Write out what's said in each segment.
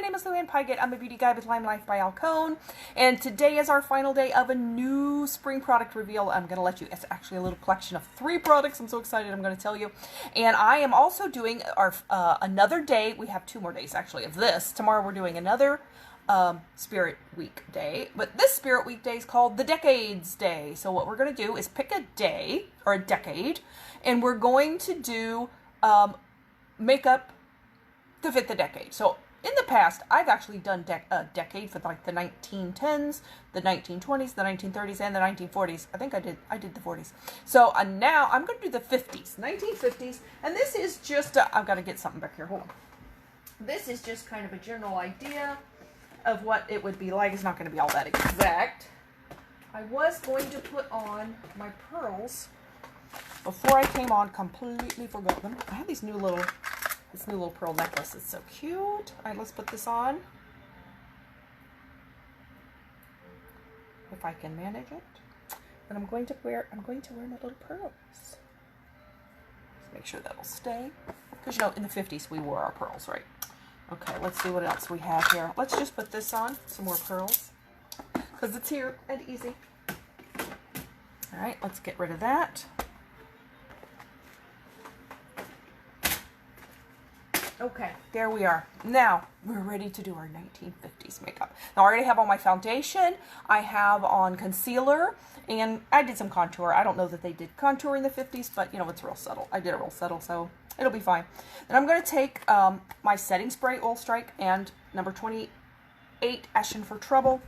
name is Luann Pygott. I'm a beauty guide with Lime Life by Alcone, and today is our final day of a new spring product reveal. I'm going to let you, it's actually a little collection of 3 products. I'm so excited, I'm going to tell you. And I am also doing our another day, we have 2 more days actually of this. Tomorrow we're doing another Spirit Week day, but this Spirit Week day is called the Decades Day. So what we're going to do is pick a day, or a decade, and we're going to do makeup to fit the decade. So in the past, I've actually done a decade for like the 1910s, the 1920s, the 1930s, and the 1940s. I think I did the 40s. So now I'm going to do the 50s, 1950s, and this is just, I've got to get something back here, hold on. This is just kind of a general idea of what it would be like. It's not going to be all that exact. I was going to put on my pearls before I came on, completely forgot them. I have this new little pearl necklace. It's so cute. All right, let's put this on. If I can manage it. And I'm going to wear my little pearls. Let's make sure that'll stay. Because, you know, in the 50s, we wore our pearls, right? Okay, let's see what else we have here. Let's just put this on, some more pearls. Because it's here and easy. All right, let's get rid of that. Okay, there we are. Now, we're ready to do our 1950s makeup. Now, I already have on my foundation. I have on concealer, and I did some contour. I don't know that they did contour in the 50s, but, you know, it's real subtle. I did it real subtle, so it'll be fine. Then I'm going to take my setting spray, Oil Strike, and number 28, Ashen for Trouble.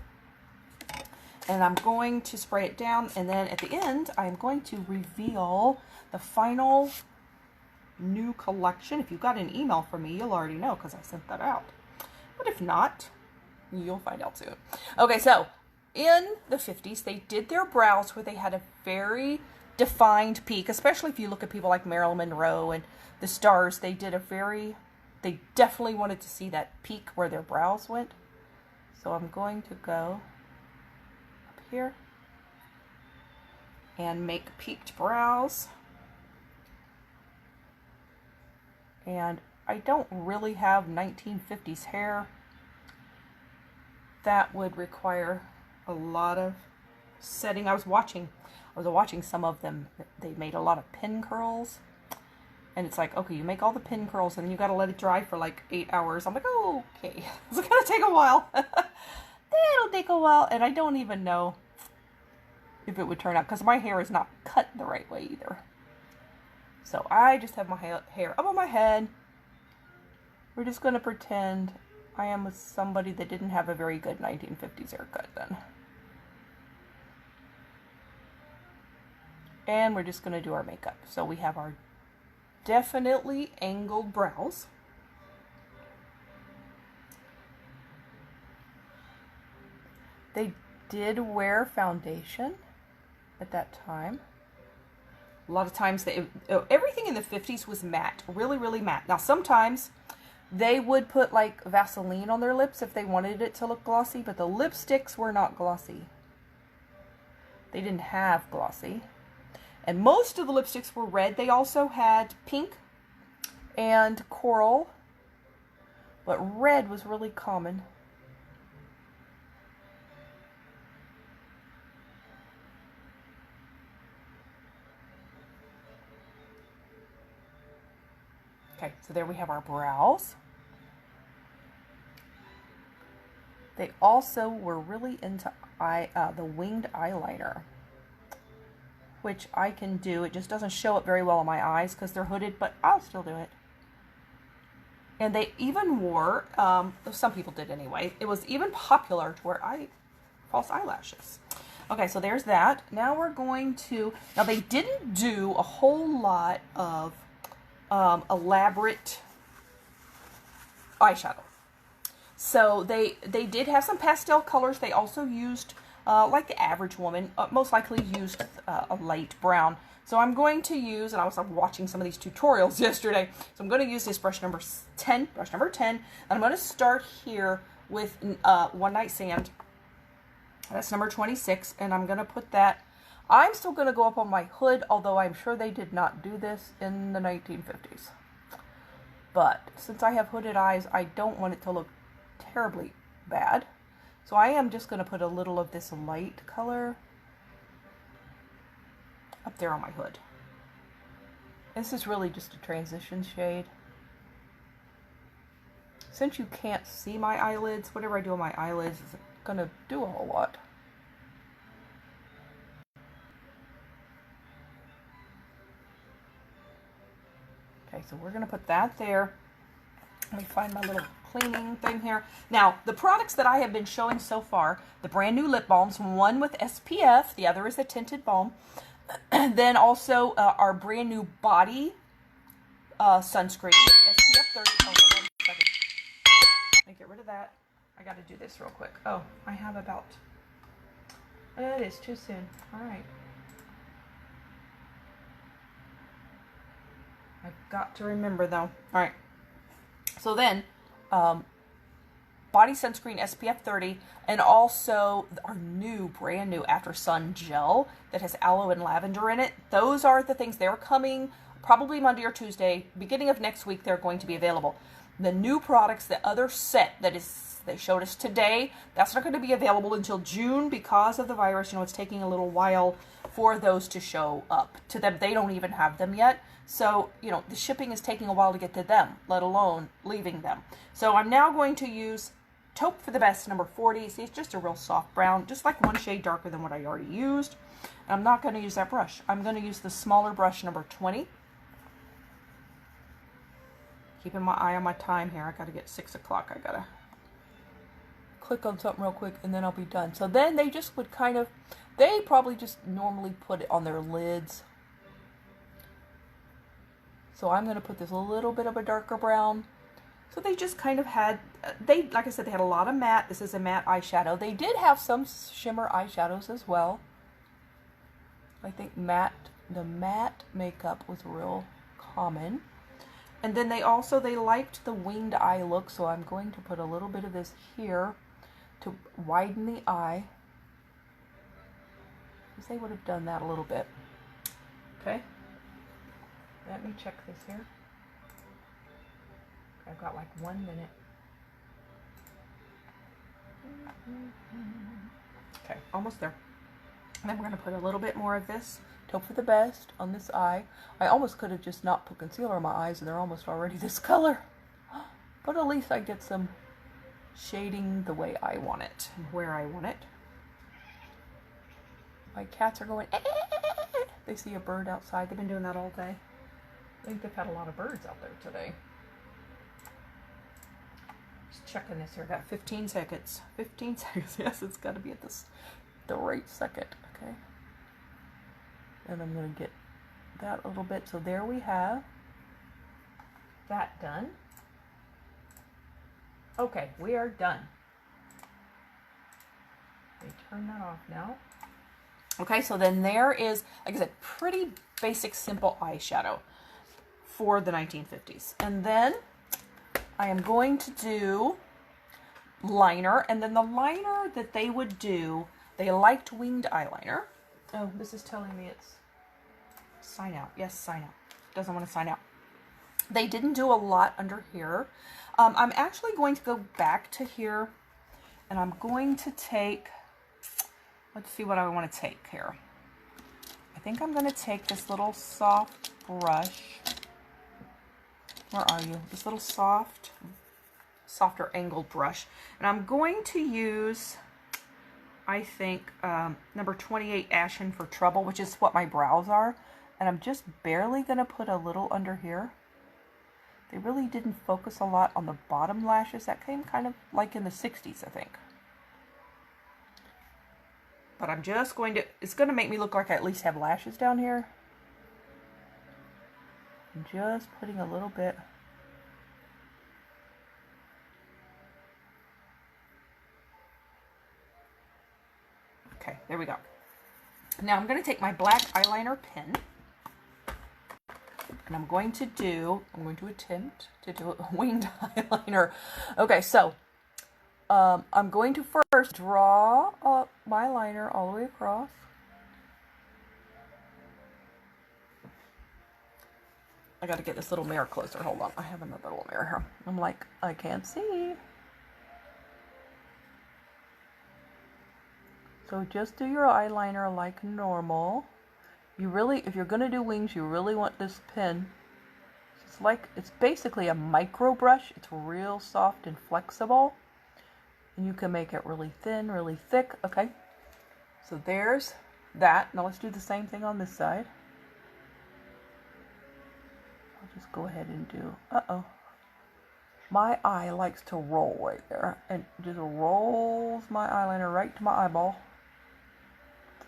And I'm going to spray it down, and then at the end, I'm going to reveal the final new collection. If you got an email from me, you'll already know because I sent that out. But if not, you'll find out soon. Okay, so in the 50s, they did their brows where they had a very defined peak, especially if you look at people like Marilyn Monroe and the stars. They definitely wanted to see that peak where their brows went. So I'm going to go up here and make peaked brows. And I don't really have 1950s hair. That would require a lot of setting. I was watching some of them. They made a lot of pin curls. And it's like, okay, you make all the pin curls and then you got to let it dry for like 8 hours. I'm like, oh, okay. It's going to take a while. It'll take a while. And I don't even know if it would turn out because my hair is not cut the right way either. So I just have my hair up on my head. We're just going to pretend I am with somebody that didn't have a very good 1950s haircut then. And we're just going to do our makeup. So we have our definitely angled brows. They did wear foundation at that time. A lot of times, everything in the 50s was matte, really, really matte. Now, sometimes they would put like Vaseline on their lips if they wanted it to look glossy, but the lipsticks were not glossy. They didn't have glossy. And most of the lipsticks were red. They also had pink and coral, but red was really common. Okay, so there we have our brows. They also were really into the winged eyeliner, which I can do. It just doesn't show up very well on my eyes because they're hooded, but I'll still do it. And they even wore, some people did anyway, it was even popular to wear false eyelashes. Okay, so there's that. Now we're going to, now they didn't do a whole lot of elaborate eyeshadow. So they did have some pastel colors. They also used, like the average woman, most likely used a light brown. So I'm going to use, and I was watching some of these tutorials yesterday, so I'm going to use this brush number 10, and I'm going to start here with One Night Sand. That's number 26, and I'm going to put that. I'm still going to go up on my hood, although I'm sure they did not do this in the 1950s. But since I have hooded eyes, I don't want it to look terribly bad. So I am just going to put a little of this light color up there on my hood. This is really just a transition shade. Since you can't see my eyelids, whatever I do on my eyelids is going to do a whole lot. Okay, so we're going to put that there. Let me find my little cleaning thing here. Now, the products that I have been showing so far, the brand new lip balms, one with SPF, the other is a tinted balm. Then also our brand new body sunscreen, SPF 30. Oh, hold on a second. Let me get rid of that. I got to do this real quick. Oh, I have about... It is too soon. All right. I've got to remember though. All right. So then, body sunscreen SPF 30, and also our new, brand new After Sun gel that has aloe and lavender in it. Those are the things. They're coming probably Monday or Tuesday. Beginning of next week, they're going to be available. The new products, the other set that is they showed us today, that's not going to be available until June because of the virus. You know, it's taking a little while for those to show up to them. They don't even have them yet. So, you know, the shipping is taking a while to get to them, let alone leaving them. So I'm now going to use Taupe for the Best number 40. See, it's just a real soft brown, just like one shade darker than what I already used. And I'm not going to use that brush. I'm going to use the smaller brush number 20. Keeping my eye on my time here. I got to get 6 o'clock. I got to click on something real quick and then I'll be done. So then they just would kind of, they probably just normally put it on their lids. So I'm going to put this a little bit of a darker brown. So they just kind of had, like I said, they had a lot of matte. This is a matte eyeshadow. They did have some shimmer eyeshadows as well. I think the matte makeup was real common. And then they liked the winged eye look. So I'm going to put a little bit of this here to widen the eye. Because they would have done that a little bit. Okay. Let me check this here. I've got like 1 minute. Okay, almost there. And then we're going to put a little bit more of this Taupe for the Best on this eye. I almost could have just not put concealer on my eyes and they're almost already this color. But at least I get some shading the way I want it, where I want it. My cats are going, They see a bird outside. They've been doing that all day. I think they've had a lot of birds out there today. Just checking this here. Got 15 seconds. 15 seconds. Yes, it's got to be at the right second. Okay. And I'm going to get that a little bit. So there we have that done. Okay, we are done. Let me turn that off now. Okay, so then there is, like I said, pretty basic, simple eyeshadow for the 1950s. And then I am going to do liner. And then the liner that they would do, they liked winged eyeliner. Oh, this is telling me it's sign out. Yes, sign out. Doesn't want to sign out. They didn't do a lot under here. I'm actually going to go back to here and I'm going to take, let's see what I want to take here. I think I'm going to take this little soft brush. Where are you? This little softer angled brush. And I'm going to use, I think, number 28 Ashen for Trouble, which is what my brows are. And I'm just barely going to put a little under here. They really didn't focus a lot on the bottom lashes. That came kind of like in the 60s, I think. But I'm just going to, it's going to make me look like I at least have lashes down here. I'm just putting a little bit. Okay, there we go. Now I'm going to take my black eyeliner pen. And I'm going to attempt to do a winged eyeliner. Okay, so I'm going to first draw my liner all the way across. I got to get this little mirror closer. Hold on. I have another little mirror here. I'm like, I can't see. So just do your eyeliner like normal. You really, if you're going to do wings, you really want this pen. It's basically a micro brush. It's real soft and flexible. And you can make it really thin, really thick. Okay, so there's that. Now let's do the same thing on this side. I'll just go ahead and do, my eye likes to roll right there. And just rolls my eyeliner right to my eyeball.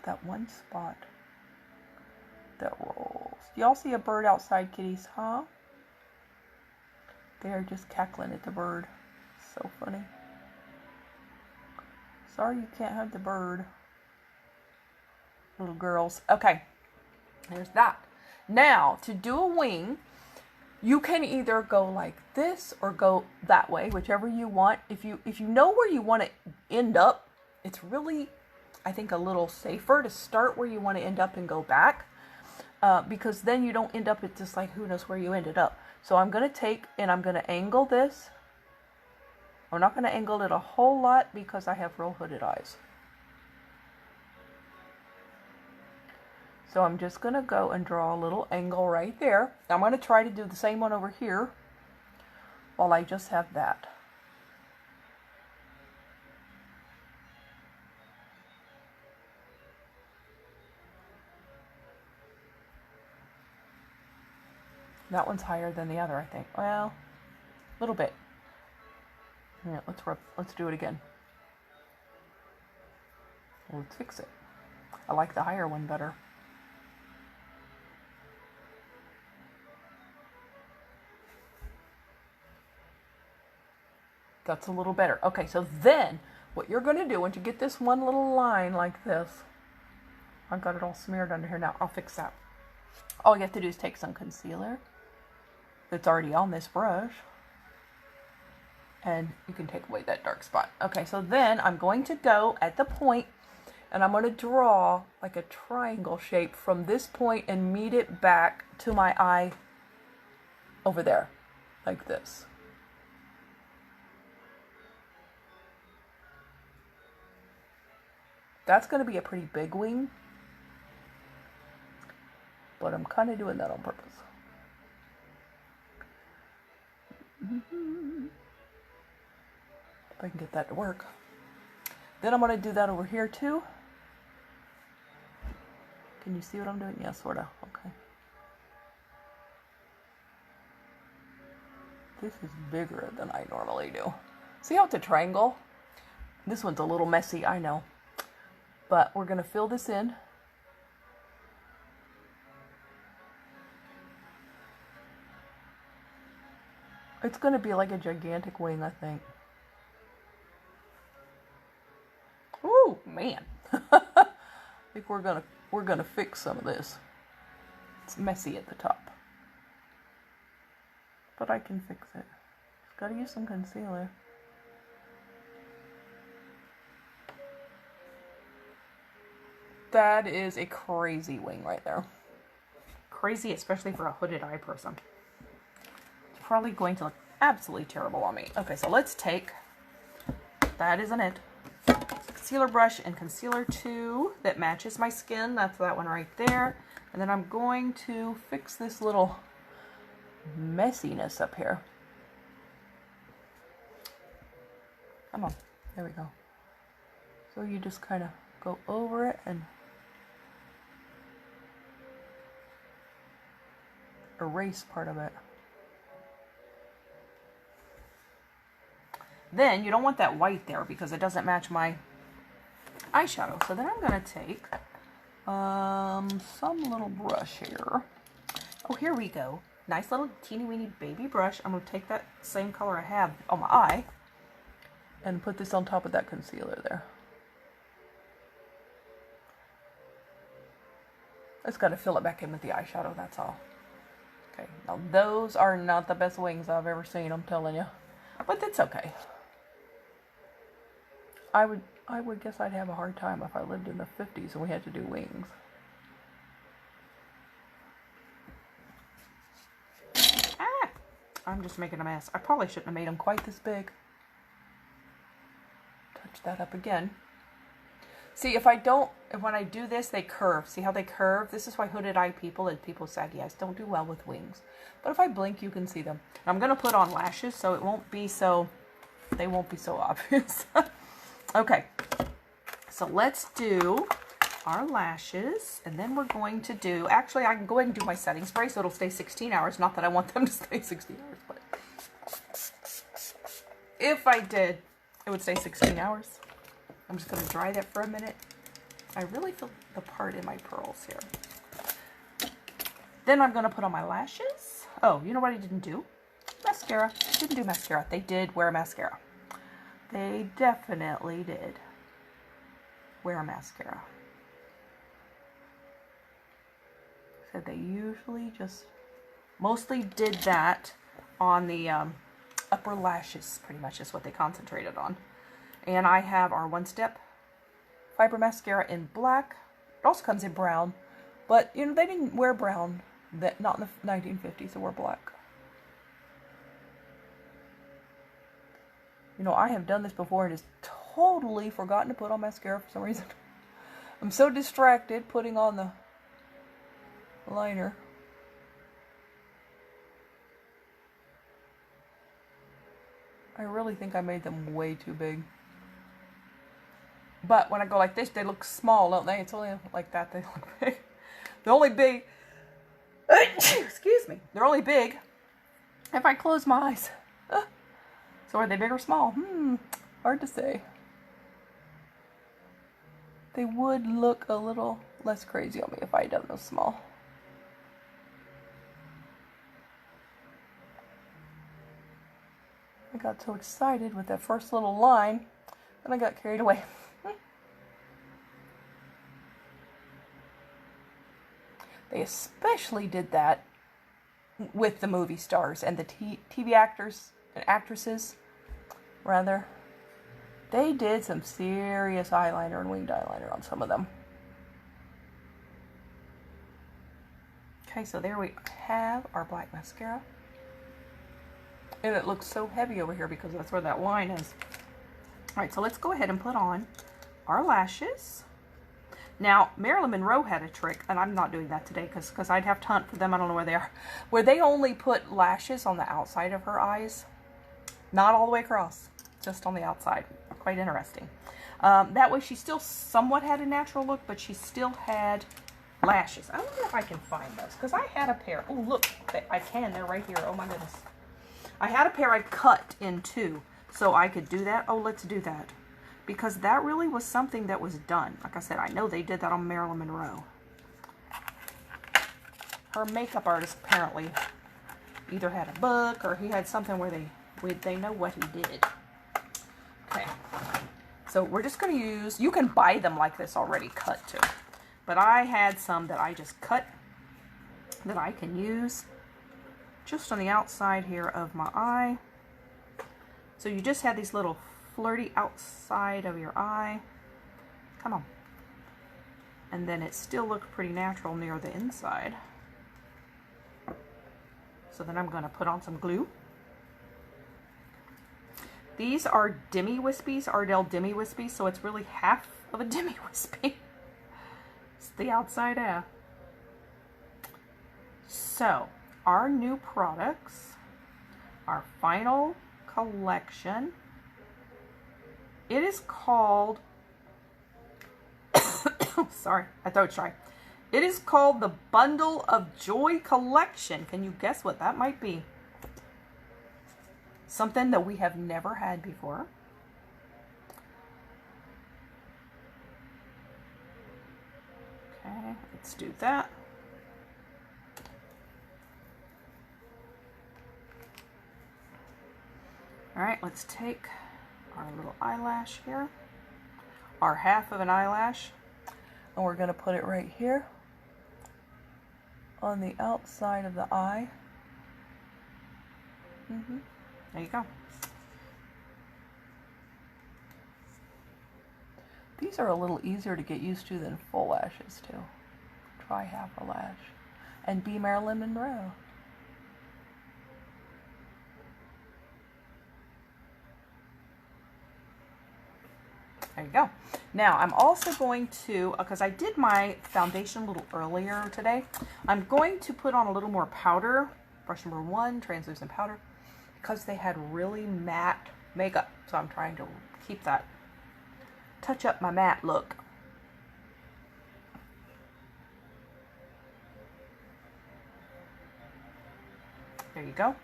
That one spot that rolls. Y'all see a bird outside, kitties, huh? They're just cackling at the bird. So funny. Sorry you can't have the bird. Little girls. Okay, there's that. Now, to do a wing, you can either go like this or go that way, whichever you want. If you know where you want to end up, it's really, I think, a little safer to start where you want to end up and go back, because then you don't end up at just like who knows where you ended up. So I'm going to take and I'm going to angle this. I'm not going to angle it a whole lot because I have real hooded eyes. So I'm just going to go and draw a little angle right there. I'm going to try to do the same one over here while I just have that. That one's higher than the other, I think. Well, a little bit. Yeah, let's do it again. Let's fix it. I like the higher one better. That's a little better. Okay, so then what you're going to do, once you get this one little line like this, I've got it all smeared under here now. I'll fix that. All you have to do is take some concealer that's already on this brush, and you can take away that dark spot. Okay, so then I'm going to go at the point, and I'm going to draw like a triangle shape from this point and meet it back to my eye over there, like this. That's going to be a pretty big wing, but I'm kind of doing that on purpose. If I can get that to work. Then I'm going to do that over here too. Can you see what I'm doing? Yeah, sort of. Okay. This is bigger than I normally do. See how it's a triangle? This one's a little messy, I know. But we're going to fill this in. It's going to be like a gigantic wing, I think. Ooh, man. I think we're gonna fix some of this. It's messy at the top, but I can fix it. Just gotta use some concealer. That is a crazy wing right there. Crazy, especially for a hooded eye person. It's probably going to look absolutely terrible on me. Okay, so let's take, that isn't it, concealer brush and concealer 2 that matches my skin. That's that one right there. And then I'm going to fix this little messiness up here. Come on, there we go. So you just kind of go over it and erase part of it. Then you don't want that white there because it doesn't match my eyeshadow. So then I'm going to take some little brush here. Oh, here we go. Nice little teeny weeny baby brush. I'm going to take that same color I have on my eye and put this on top of that concealer there. I just got to fill it back in with the eyeshadow, that's all. Okay, now those are not the best wings I've ever seen, I'm telling you. But that's okay. I would guess I'd have a hard time if I lived in the 50s and we had to do wings. Ah! I'm just making a mess. I probably shouldn't have made them quite this big. Touch that up again. See, when I do this, they curve. See how they curve? This is why hooded eye people and people with saggy eyes don't do well with wings. But if I blink, you can see them. I'm going to put on lashes so they won't be so obvious. Okay, so let's do our lashes, and then we're going to do, actually I can go ahead and do my setting spray so it'll stay 16 hours. Not that I want them to stay 16 hours, but if I did, it would stay 16 hours. I'm just going to dry that for a minute. I really feel the part in my pearls here. Then I'm going to put on my lashes. Oh, you know what I didn't do? Mascara. Didn't do mascara. They did wear mascara. They definitely did wear mascara. So they usually just mostly did that on the upper lashes, pretty much is what they concentrated on. And I have our One Step Fiber Mascara in black. It also comes in brown, but you know, they didn't wear brown, not in the 1950s, they wore black. You know, I have done this before and just totally forgotten to put on mascara for some reason. I'm so distracted putting on the liner. I really think I made them way too big. But when I go like this, they look small, don't they? It's only like that they look big. They're only big. Excuse me. They're only big if I close my eyes. So are they big or small? Hard to say. They would look a little less crazy on me if I had done those small. I got so excited with that first little line, and I got carried away. They especially did that with the movie stars and the TV actors and actresses, rather. They did some serious eyeliner and winged eyeliner on some of them. Okay, so there we have our black mascara. And it looks so heavy over here because that's where that line is. Alright, so let's go ahead and put on our lashes. Now, Marilyn Monroe had a trick, and I'm not doing that today because I'd have to hunt for them. I don't know where they are. Where they only put lashes on the outside of her eyes. Not all the way across. Just on the outside. Quite interesting. That way she still somewhat had a natural look, but she still had lashes. I wonder if I can find those. Because I had a pair. Oh, look. I can. They're right here. Oh, my goodness. I had a pair I cut in two. So I could do that. Oh, let's do that. Because that really was something that was done. Like I said, I know they did that on Marilyn Monroe. Her makeup artist apparently either had a book or he had something where they know what he did. Okay. So we're just going to use, you can buy them like this already cut too. But I had some that I just cut that I can use just on the outside here of my eye. So you just have these little flirty outside of your eye. Come on. And then it still looks pretty natural near the inside. So then I'm going to put on some glue. These are Demi Wispies, Ardell Demi Wispies, so it's really half of a Demi Wispy. It's the outside half. So, our new products, our final collection, it is called, sorry, my throat's dry. It is called the Bundle of Joy Collection. Can you guess what that might be? Something that we have never had before. Okay, let's do that. All right, let's take our little eyelash here, our half of an eyelash, and we're going to put it right here on the outside of the eye. There you go. These are a little easier to get used to than full lashes too. Try half a lash and be Marilyn Monroe. There you go. Now, I'm also going to, because I did my foundation a little earlier today, I'm going to put on a little more powder. Brush number 1, translucent powder, because they had really matte makeup. So I'm trying to keep that, touch up my matte look. There you go.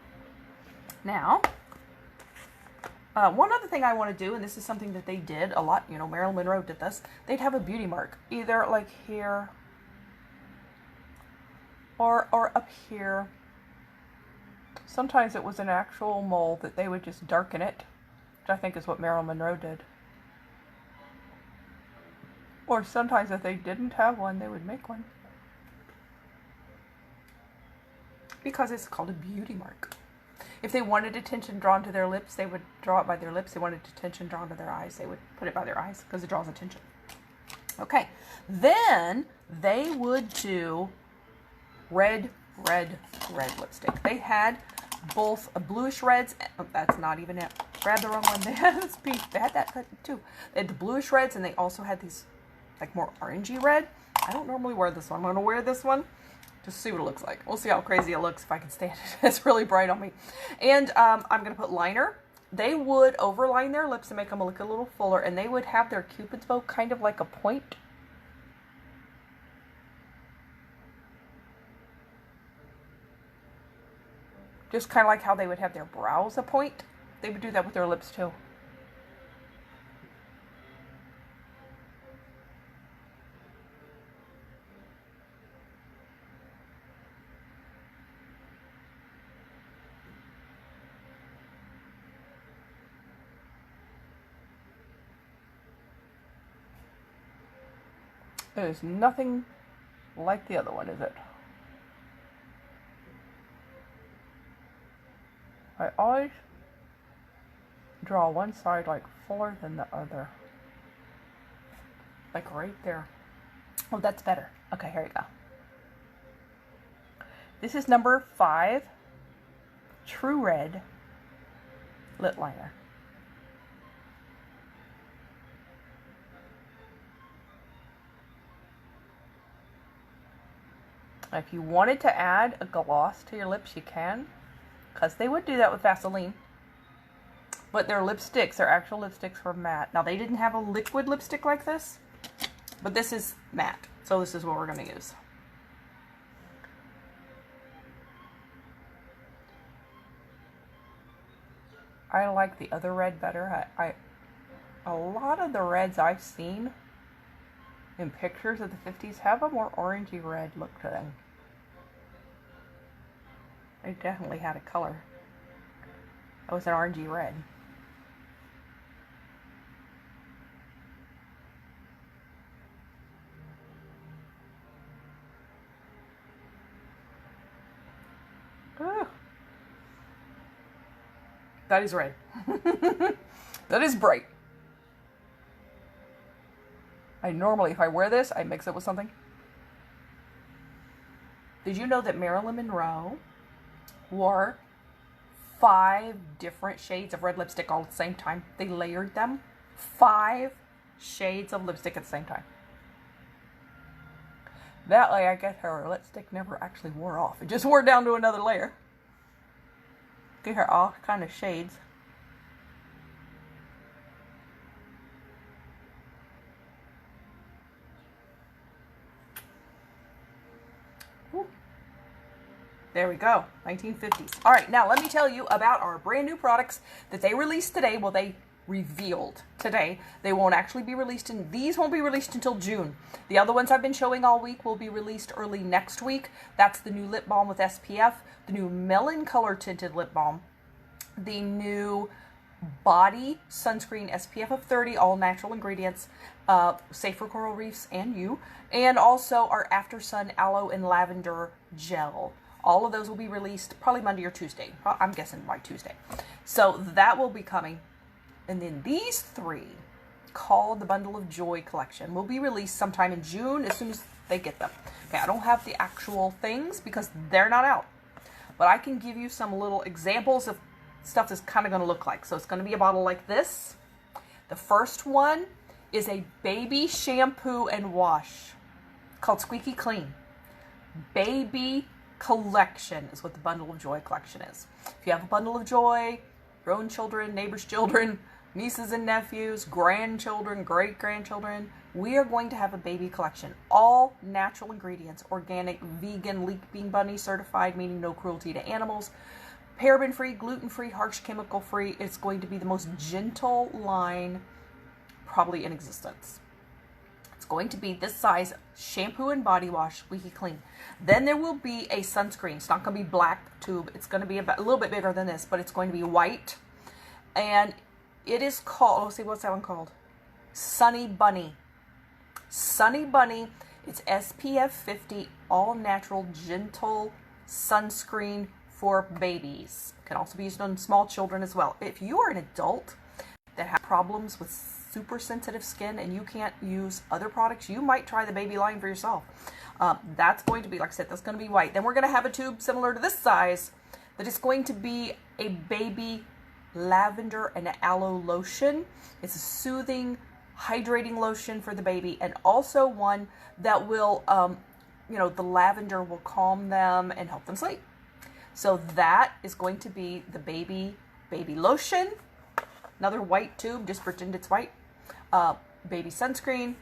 Now, one other thing I want to do, and this is something that they did a lot, you know, Marilyn Monroe did this, they'd have a beauty mark, either like here or up here. Sometimes it was an actual mole that they would just darken it, which I think is what Marilyn Monroe did. Or sometimes if they didn't have one, they would make one. Because it's called a beauty mark. If they wanted attention drawn to their lips, they would draw it by their lips. They wanted attention drawn to their eyes, they would put it by their eyes because it draws attention. Okay, then they would do red lipstick. They had both bluish reds. Oh, that's not even it. Grabbed the wrong one. They had this pink. They had that too. They had the bluish reds, and they also had these like more orangey red. I don't normally wear this one. I'm going to wear this one. Just see what it looks like. We'll see how crazy it looks if I can stand it. It's really bright on me. And I'm going to put liner. They would overline their lips and make them look a little fuller. And they would have their Cupid's bow kind of like a point. Just kind of like how they would have their brows a point. They would do that with their lips too. It is nothing like the other one, is it? I always draw one side like fuller than the other. Like right there. Oh, that's better. Okay, here we go. This is number 5 True Red lip liner. If you wanted to add a gloss to your lips, you can, because they would do that with Vaseline. But their lipsticks, their actual lipsticks, were matte. Now, they didn't have a liquid lipstick like this, but this is matte, so this is what we're going to use. I like the other red better. A lot of the reds I've seen in pictures of the 50s have a more orangey red look to them. They definitely had a color. It was an orangey red. Ooh. That is red. That is bright. I normally, if I wear this, I mix it with something. Did you know that Marilyn Monroe wore 5 different shades of red lipstick all at the same time? They layered them. 5 shades of lipstick at the same time. That way, I guess her lipstick never actually wore off. It just wore down to another layer. Get her all kind of shades. There we go, 1950s. All right, now let me tell you about our brand new products that they released today. Well, they revealed today. They won't actually be released these won't be released until June. The other ones I've been showing all week will be released early next week. That's the new lip balm with SPF, the new melon color tinted lip balm, the new body sunscreen SPF of 30, all natural ingredients, safe for coral reefs and you, and also our After Sun aloe and lavender gel. All of those will be released probably Monday or Tuesday. I'm guessing by Tuesday. So that will be coming. And then these 3, called the Bundle of Joy collection, will be released sometime in June as soon as they get them. Okay, I don't have the actual things because they're not out. But I can give you some little examples of stuff that's kind of going to look like. So it's going to be a bottle like this. The first one is a baby shampoo and wash called Squeaky Clean. Baby collection is what the Bundle of Joy collection is. If you have a Bundle of Joy, your own children, neighbors' children, nieces and nephews, grandchildren, great-grandchildren, we are going to have a baby collection. All natural ingredients, organic, vegan, Leek Bean Bunny certified, meaning no cruelty to animals, paraben-free, gluten-free, harsh chemical-free. It's going to be the most gentle line probably in existence. It's going to be this size shampoo and body wash, Squeaky Clean. Then there will be a sunscreen. It's not going to be black tube. It's going to be about a little bit bigger than this, but it's going to be white. And it is called, let's see, what's that one called? Sunny Bunny. Sunny Bunny. It's SPF 50, all natural, gentle sunscreen for babies. It can also be used on small children as well. If you are an adult that have problems with super sensitive skin and you can't use other products, you might try the baby line for yourself. That's going to be, like I said, that's going to be white. Then we're going to have a tube similar to this size that is going to be a baby lavender and aloe lotion. It's a soothing, hydrating lotion for the baby, and also one that will, the lavender will calm them and help them sleep. So that is going to be the baby lotion. Another white tube, just pretend it's white. Baby sunscreen,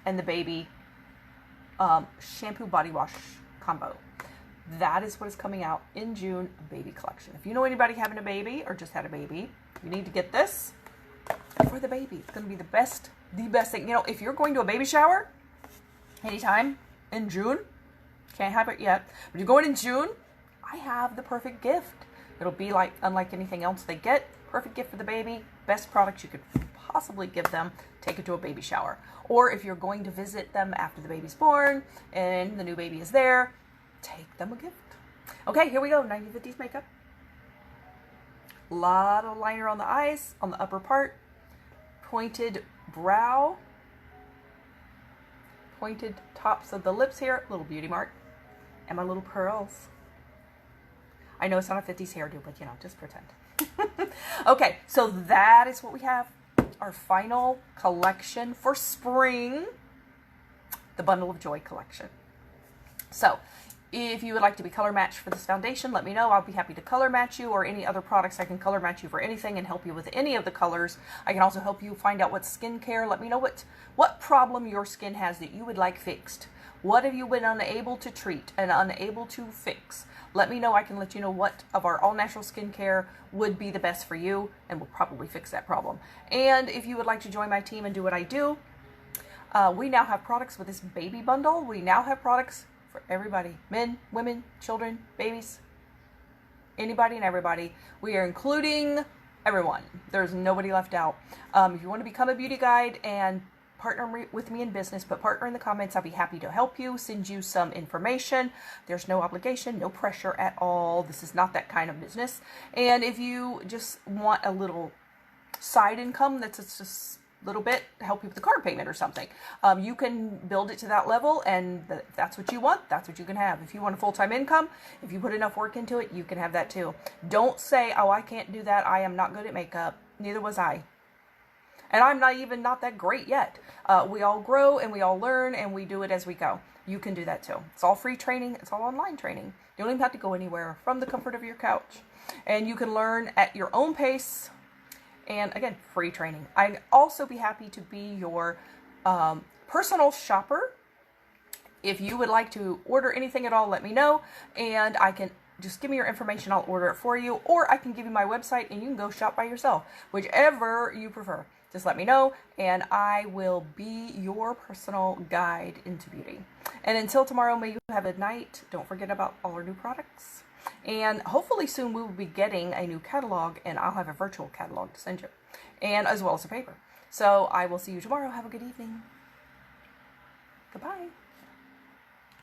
and the baby shampoo body wash combo. That is what is coming out in June, a baby collection. If you know anybody having a baby or just had a baby, you need to get this for the baby. It's going to be the best thing. If you're going to a baby shower anytime in June, can't have it yet, but you're going in June, I have the perfect gift. It'll be unlike anything else they get. Perfect gift for the baby. Best products you could possibly give them. Take it to a baby shower. Or if you're going to visit them after the baby's born and the new baby is there, take them a gift. Okay, here we go. 1950s makeup. A lot of liner on the eyes, on the upper part. Pointed brow. Pointed tops of the lips here. Little beauty mark. And my little pearls. I know it's not a 50s hairdo, but just pretend. Okay, so that is what we have. Our final collection for spring. The Bundle of Joy collection. So, if you would like to be color matched for this foundation, let me know. I'll be happy to color match you, or any other products. I can color match you for anything and help you with any of the colors. I can also help you find out what skincare. Let me know what problem your skin has that you would like fixed. What have you been unable to treat and unable to fix? Let me know. I can let you know what of our all-natural skincare would be the best for you, and will probably fix that problem. And if you would like to join my team and do what I do, we now have products with this baby bundle. We now have products for everybody. Men, women, children, babies, anybody and everybody. We are including everyone. There's nobody left out. If you want to become a beauty guide and partner with me in business, put partner in the comments. I'll be happy to help you, send you some information. There's no obligation, no pressure at all. This is not that kind of business. And if you just want a little side income that's just a little bit to help you with the car payment or something, you can build it to that level, and if that's what you want, that's what you can have. If you want a full-time income, if you put enough work into it, you can have that too. Don't say, oh, I can't do that. I am not good at makeup. Neither was I. And I'm not that great yet. We all grow and we all learn and we do it as we go. You can do that too. It's all free training. It's all online training. You don't even have to go anywhere, from the comfort of your couch. And you can learn at your own pace. And again, free training. I'd also be happy to be your personal shopper. If you would like to order anything at all, let me know. And I can just give me your information. I'll order it for you. Or I can give you my website and you can go shop by yourself. Whichever you prefer. Just let me know, and I will be your personal guide into beauty. And until tomorrow, may you have a good night. Don't forget about all our new products. And hopefully soon we will be getting a new catalog, and I'll have a virtual catalog to send you, and as well as a paper. So I will see you tomorrow. Have a good evening. Goodbye.